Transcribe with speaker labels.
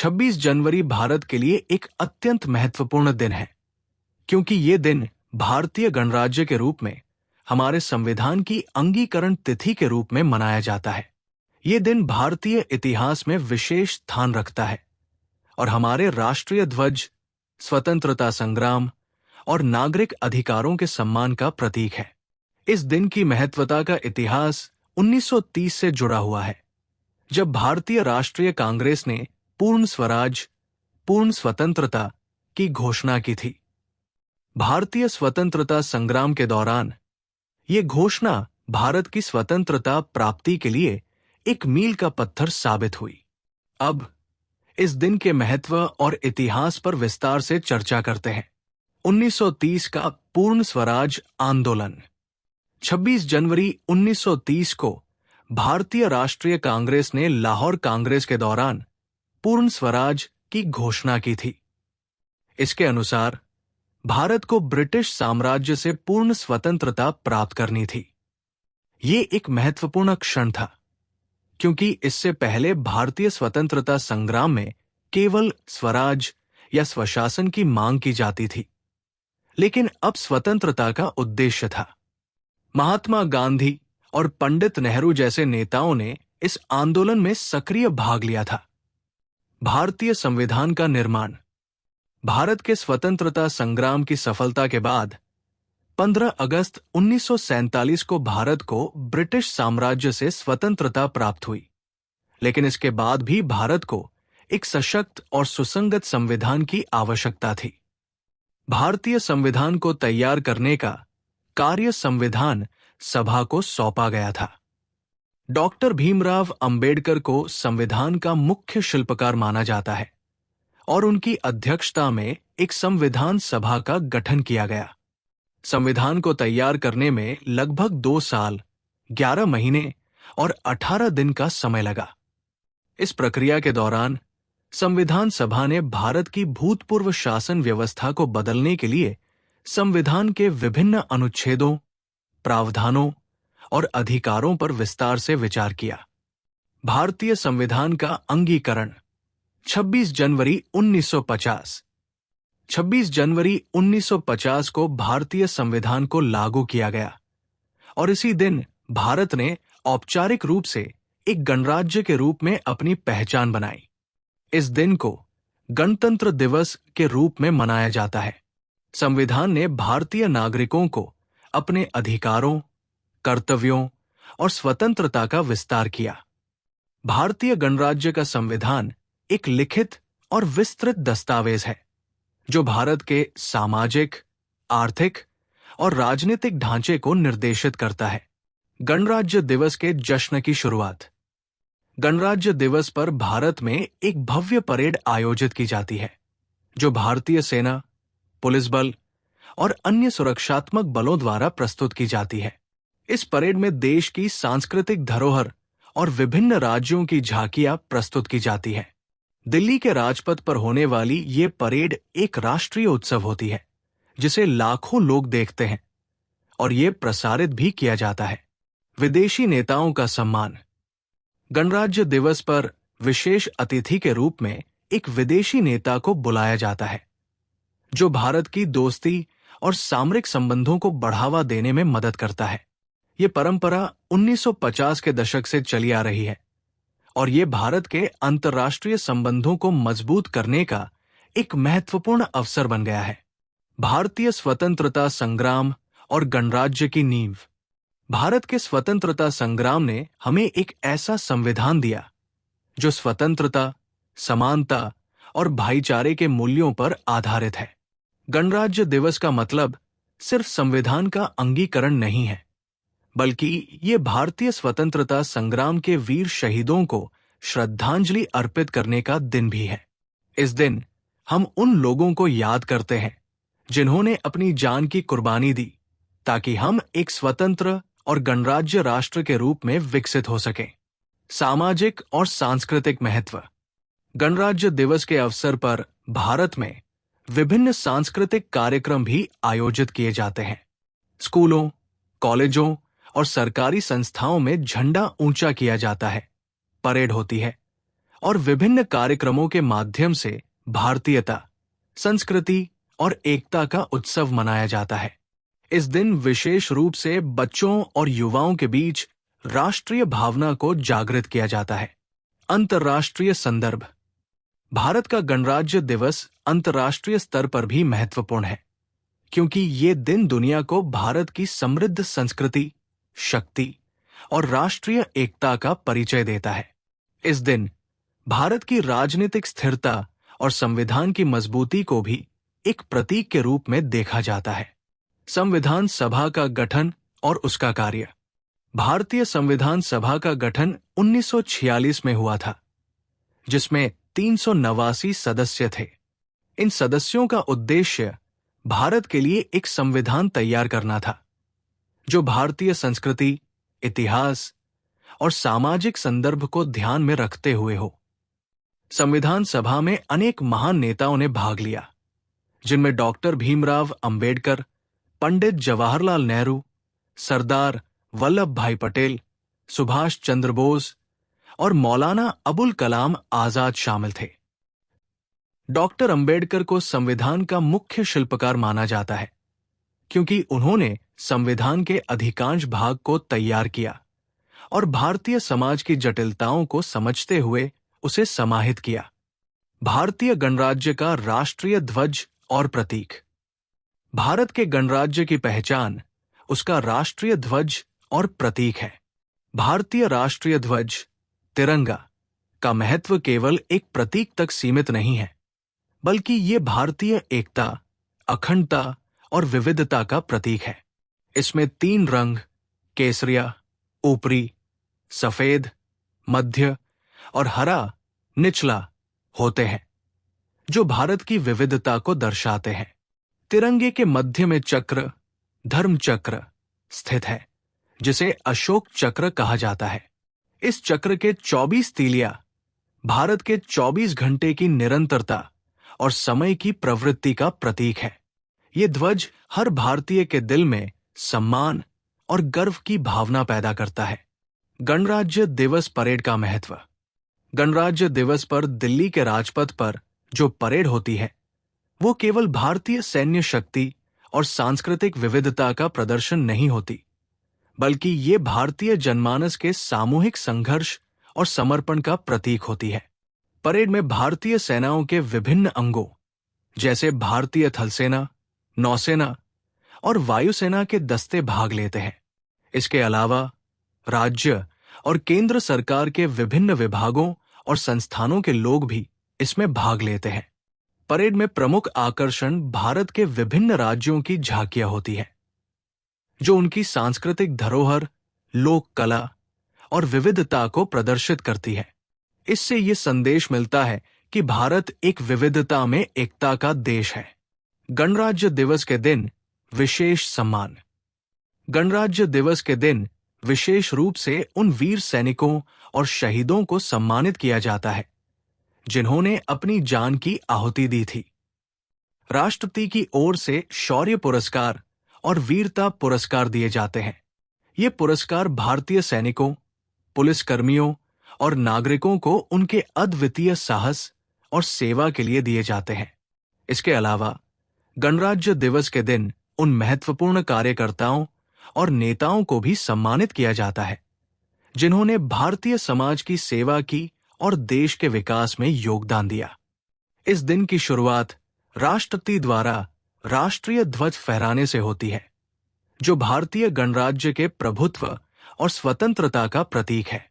Speaker 1: 26 जनवरी भारत के लिए एक अत्यंत महत्वपूर्ण दिन है, क्योंकि ये दिन भारतीय गणराज्य के रूप में हमारे संविधान की अंगीकरण तिथि के रूप में मनाया जाता है। ये दिन भारतीय इतिहास में विशेष स्थान रखता है और हमारे राष्ट्रीय ध्वज, स्वतंत्रता संग्राम और नागरिक अधिकारों के सम्मान का प्रतीक है। इस दिन की महत्वता का इतिहास 1930 से जुड़ा हुआ है, जब भारतीय राष्ट्रीय कांग्रेस ने पूर्ण स्वराज, पूर्ण स्वतंत्रता की घोषणा की थी। भारतीय स्वतंत्रता संग्राम के दौरान ये घोषणा भारत की स्वतंत्रता प्राप्ति के लिए एक मील का पत्थर साबित हुई। अब इस दिन के महत्व और इतिहास पर विस्तार से चर्चा करते हैं। 1930 का पूर्ण स्वराज आंदोलन। 26 जनवरी 1930 को भारतीय राष्ट्रीय कांग्रेस ने लाहौर कांग्रेस के दौरान पूर्ण स्वराज की घोषणा की थी। इसके अनुसार भारत को ब्रिटिश साम्राज्य से पूर्ण स्वतंत्रता प्राप्त करनी थी। ये एक महत्वपूर्ण क्षण था, क्योंकि इससे पहले भारतीय स्वतंत्रता संग्राम में केवल स्वराज या स्वशासन की मांग की जाती थी, लेकिन अब स्वतंत्रता का उद्देश्य था। महात्मा गांधी और पंडित नेहरू जैसे नेताओं ने इस आंदोलन में सक्रिय भाग लिया था। भारतीय संविधान का निर्माण। भारत के स्वतंत्रता संग्राम की सफलता के बाद 15 अगस्त 1947 को भारत को ब्रिटिश साम्राज्य से स्वतंत्रता प्राप्त हुई, लेकिन इसके बाद भी भारत को एक सशक्त और सुसंगत संविधान की आवश्यकता थी। भारतीय संविधान को तैयार करने का कार्य संविधान सभा को सौंपा गया था। डॉक्टर भीमराव अंबेडकर को संविधान का मुख्य शिल्पकार माना जाता है और उनकी अध्यक्षता में एक संविधान सभा का गठन किया गया। संविधान को तैयार करने में लगभग 2 साल, 11 महीने और 18 दिन का समय लगा। इस प्रक्रिया के दौरान संविधान सभा ने भारत की भूतपूर्व शासन व्यवस्था को बदलने के लिए संविधान के विभिन्न अनुच्छेदों, प्रावधानों और अधिकारों पर विस्तार से विचार किया। भारतीय संविधान का अंगीकरण। 26 जनवरी 1950। 26 जनवरी 1950 को भारतीय संविधान को लागू किया गया और इसी दिन भारत ने औपचारिक रूप से एक गणराज्य के रूप में अपनी पहचान बनाई। इस दिन को गणतंत्र दिवस के रूप में मनाया जाता है। संविधान ने भारतीय नागरिकों को अपने अधिकारों, कर्तव्यों और स्वतंत्रता का विस्तार किया। भारतीय गणराज्य का संविधान एक लिखित और विस्तृत दस्तावेज है, जो भारत के सामाजिक, आर्थिक और राजनीतिक ढांचे को निर्देशित करता है। गणराज्य दिवस के जश्न की शुरुआत। गणराज्य दिवस पर भारत में एक भव्य परेड आयोजित की जाती है, जो भारतीय सेना, पुलिस बल और अन्य सुरक्षात्मक बलों द्वारा प्रस्तुत की जाती है। इस परेड में देश की सांस्कृतिक धरोहर और विभिन्न राज्यों की झांकियां प्रस्तुत की जाती है। दिल्ली के राजपथ पर होने वाली ये परेड एक राष्ट्रीय उत्सव होती है, जिसे लाखों लोग देखते हैं और ये प्रसारित भी किया जाता है। विदेशी नेताओं का सम्मान। गणराज्य दिवस पर विशेष अतिथि के रूप में एक विदेशी नेता को बुलाया जाता है, जो भारत की दोस्ती और सामरिक संबंधों को बढ़ावा देने में मदद करता है। ये परंपरा 1950 के दशक से चली आ रही है और ये भारत के अंतर्राष्ट्रीय संबंधों को मजबूत करने का एक महत्वपूर्ण अवसर बन गया है। भारतीय स्वतंत्रता संग्राम और गणराज्य की नींव। भारत के स्वतंत्रता संग्राम ने हमें एक ऐसा संविधान दिया जो स्वतंत्रता, समानता और भाईचारे के मूल्यों पर आधारित है। गणराज्य दिवस का मतलब सिर्फ संविधान का अंगीकरण नहीं है, बल्कि ये भारतीय स्वतंत्रता संग्राम के वीर शहीदों को श्रद्धांजलि अर्पित करने का दिन भी है। इस दिन हम उन लोगों को याद करते हैं जिन्होंने अपनी जान की कुर्बानी दी ताकि हम एक स्वतंत्र और गणराज्य राष्ट्र के रूप में विकसित हो सकें। सामाजिक और सांस्कृतिक महत्व। गणराज्य दिवस के अवसर पर भारत में विभिन्न सांस्कृतिक कार्यक्रम भी आयोजित किए जाते हैं। स्कूलों, कॉलेजों और सरकारी संस्थाओं में झंडा ऊंचा किया जाता है, परेड होती है और विभिन्न कार्यक्रमों के माध्यम से भारतीयता, संस्कृति और एकता का उत्सव मनाया जाता है। इस दिन विशेष रूप से बच्चों और युवाओं के बीच राष्ट्रीय भावना को जागृत किया जाता है। अंतर्राष्ट्रीय संदर्भ। भारत का गणराज्य दिवस अंतर्राष्ट्रीय स्तर पर भी महत्वपूर्ण है, क्योंकि ये दिन दुनिया को भारत की समृद्ध संस्कृति, शक्ति और राष्ट्रीय एकता का परिचय देता है। इस दिन भारत की राजनीतिक स्थिरता और संविधान की मजबूती को भी एक प्रतीक के रूप में देखा जाता है। संविधान सभा का गठन और उसका कार्य। भारतीय संविधान सभा का गठन 1946 में हुआ था, जिसमें 389 सदस्य थे। इन सदस्यों का उद्देश्य भारत के लिए एक संविधान तैयार करना था, जो भारतीय संस्कृति, इतिहास और सामाजिक संदर्भ को ध्यान में रखते हुए हो। संविधान सभा में अनेक महान नेताओं ने भाग लिया, जिनमें डॉक्टर भीमराव अंबेडकर, पंडित जवाहरलाल नेहरू, सरदार वल्लभ भाई पटेल, सुभाष चंद्र बोस और मौलाना अबुल कलाम आजाद शामिल थे। डॉक्टर अंबेडकर को संविधान का मुख्य शिल्पकार माना जाता है, क्योंकि उन्होंने संविधान के अधिकांश भाग को तैयार किया और भारतीय समाज की जटिलताओं को समझते हुए उसे समाहित किया। भारतीय गणराज्य का राष्ट्रीय ध्वज और प्रतीक। भारत के गणराज्य की पहचान उसका राष्ट्रीय ध्वज और प्रतीक है। भारतीय राष्ट्रीय ध्वज, तिरंगा, का महत्व केवल एक प्रतीक तक सीमित नहीं है, बल्कि ये भारतीय एकता, अखंडता और विविधता का प्रतीक है। इसमें 3 रंग, केसरिया, ऊपरी, सफेद, मध्य और हरा, निचला, होते हैं, जो भारत की विविधता को दर्शाते हैं। तिरंगे के मध्य में चक्र, धर्म चक्र, स्थित है, जिसे अशोक चक्र कहा जाता है। इस चक्र के 24 तीलियां भारत के 24 घंटे की निरंतरता और समय की प्रवृत्ति का प्रतीक है। ये ध्वज हर भारतीय के दिल में सम्मान और गर्व की भावना पैदा करता है। गणराज्य दिवस परेड का महत्व। गणराज्य दिवस पर दिल्ली के राजपथ पर जो परेड होती है, वो केवल भारतीय सैन्य शक्ति और सांस्कृतिक विविधता का प्रदर्शन नहीं होती, बल्कि ये भारतीय जनमानस के सामूहिक संघर्ष और समर्पण का प्रतीक होती है। परेड में भारतीय सेनाओं के विभिन्न अंगों, जैसे भारतीय थल सेना, नौसेना और वायुसेना के दस्ते भाग लेते हैं। इसके अलावा राज्य और केंद्र सरकार के विभिन्न विभागों और संस्थानों के लोग भी इसमें भाग लेते हैं। परेड में प्रमुख आकर्षण भारत के विभिन्न राज्यों की झांकियां होती हैं, जो उनकी सांस्कृतिक धरोहर, लोक कला और विविधता को प्रदर्शित करती है। इससे ये संदेश मिलता है कि भारत एक विविधता में एकता का देश है। गणराज्य दिवस के दिन विशेष सम्मान। गणराज्य दिवस के दिन विशेष रूप से उन वीर सैनिकों और शहीदों को सम्मानित किया जाता है, जिन्होंने अपनी जान की आहुति दी थी। राष्ट्रपति की ओर से शौर्य पुरस्कार और वीरता पुरस्कार दिए जाते हैं। ये पुरस्कार भारतीय सैनिकों, पुलिसकर्मियों और नागरिकों को उनके अद्वितीय साहस और सेवा के लिए दिए जाते हैं। इसके अलावा गणराज्य दिवस के दिन उन महत्वपूर्ण कार्यकर्ताओं और नेताओं को भी सम्मानित किया जाता है, जिन्होंने भारतीय समाज की सेवा की और देश के विकास में योगदान दिया। इस दिन की शुरुआत राष्ट्रपति द्वारा राष्ट्रीय ध्वज फहराने से होती है, जो भारतीय गणराज्य के प्रभुत्व और स्वतंत्रता का प्रतीक है।